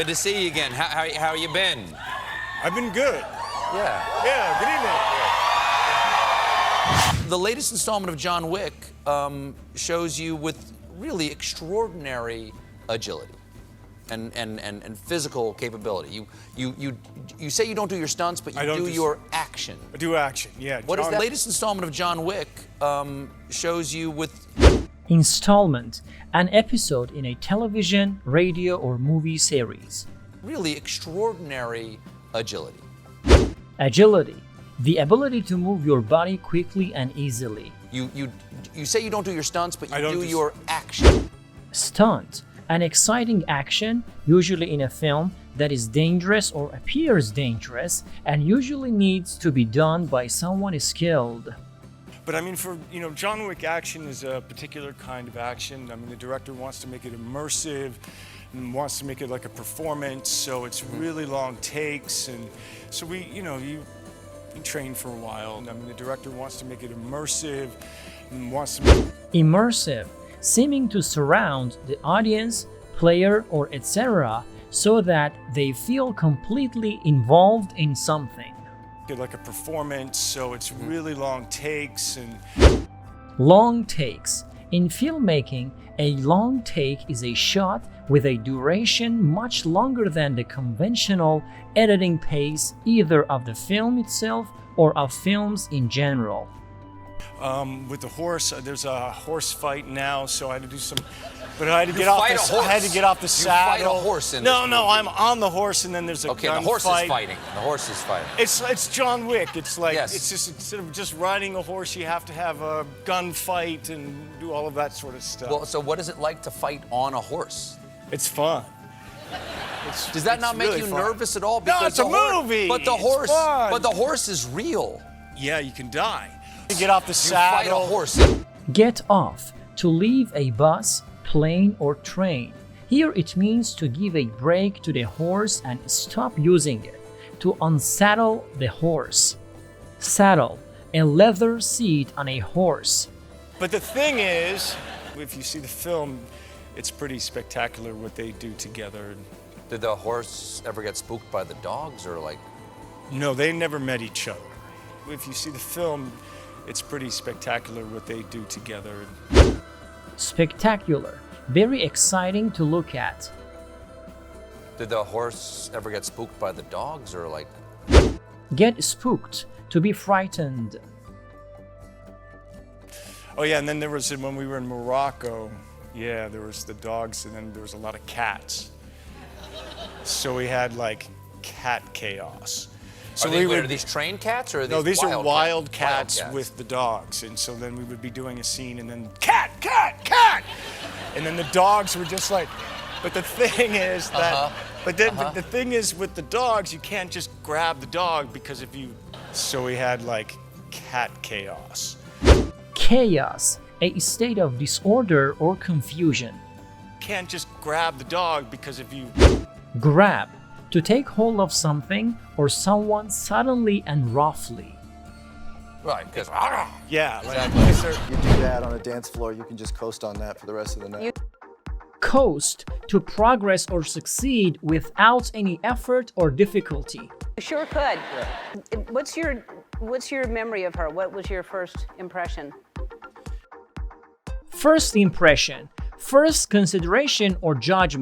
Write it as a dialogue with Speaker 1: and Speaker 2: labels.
Speaker 1: Good to see you again. How you been?
Speaker 2: I've been good.
Speaker 1: Yeah.
Speaker 2: Yeah, good evening.
Speaker 1: The latest installment of John Wick shows you with really extraordinary agility and physical capability. You say you don't do your stunts, but you do your action.
Speaker 2: I do action, yeah.
Speaker 1: What is the latest installment of John Wick shows you with...
Speaker 3: Installment, an episode in a television, radio, or movie series.
Speaker 1: Really extraordinary agility.
Speaker 3: Agility, the ability to move your body quickly and easily.
Speaker 1: You say you don't do your stunts, but you do
Speaker 2: just...
Speaker 1: your action.
Speaker 3: Stunt, an exciting action, usually in a film that is dangerous or appears dangerous, and usually needs to be done by someone skilled.
Speaker 2: But I mean, John Wick action is a particular kind of action. I mean, the director wants to make it immersive and wants to make it like a performance, so it's really long takes, and so you train for a while. I mean, the director wants to make it immersive and wants to make...
Speaker 3: Immersive, seeming to surround the audience, player, or etc., so that they feel completely involved in something.
Speaker 2: Like a performance, so it's really long takes and...
Speaker 3: Long takes. In filmmaking, a long take is a shot with a duration much longer than the conventional editing pace either of the film itself or of films in general.
Speaker 2: With the horse, there's a horse fight now, so I had to do some... But I had to get off the saddle.
Speaker 1: You fight a horse in
Speaker 2: No,
Speaker 1: this
Speaker 2: no,
Speaker 1: movie.
Speaker 2: I'm on the horse, and then there's a gun
Speaker 1: the horse
Speaker 2: fight.
Speaker 1: is fighting. The horse is fighting.
Speaker 2: It's John Wick. It's like,
Speaker 1: Yes.
Speaker 2: it's just, instead of just riding a horse, you have to have a gun fight and do all of that sort of stuff.
Speaker 1: Well, so what is it like to fight on a horse?
Speaker 2: It's fun.
Speaker 1: Does that not make
Speaker 2: really
Speaker 1: you
Speaker 2: fun.
Speaker 1: nervous at all?
Speaker 2: No, it's a movie.
Speaker 1: But the
Speaker 2: It's
Speaker 1: horse,
Speaker 2: fun.
Speaker 1: but the horse is real.
Speaker 2: Yeah, you can die. You get off the saddle.
Speaker 1: You fight a horse.
Speaker 3: Get off, to leave a bus, plane, or train. Here it means to give a break to the horse and stop using it, to unsaddle the horse. Saddle, a leather seat on a horse.
Speaker 2: But the thing is, if you see the film, it's pretty spectacular what they do together.
Speaker 1: Did the horse ever get spooked by the dogs, or like?
Speaker 2: No, they never met each other. If you see the film, it's pretty spectacular what they do together.
Speaker 3: Spectacular, very exciting to look at.
Speaker 1: Did the horse ever get spooked by the dogs, or like?
Speaker 3: Get spooked, to be frightened.
Speaker 2: Oh yeah, and then there was, when we were in Morocco, yeah, there was the dogs, and then there was a lot of cats. So we had like cat chaos. So
Speaker 1: Are these trained cats, or are these
Speaker 2: no, these are wild
Speaker 1: cats?
Speaker 2: cats with the dogs, and so then we would be doing a scene, and then cat, cat, cat, and then the dogs were just like. But the thing is that, but the thing is with the dogs, you can't just grab the dog because if you. So we had like cat chaos.
Speaker 3: Chaos, a state of disorder or confusion.
Speaker 2: Can't just grab the dog because if you.
Speaker 3: Grab, to take hold of something or someone suddenly and roughly.
Speaker 1: Right, because.
Speaker 2: Yeah,
Speaker 4: You do that on a dance floor, you can just coast on that for the rest of the night.
Speaker 3: Coast, to progress or succeed without any effort or difficulty.
Speaker 5: Sure could. Yeah. What's your memory of her? What was your first impression?
Speaker 3: First impression, first consideration or judgment.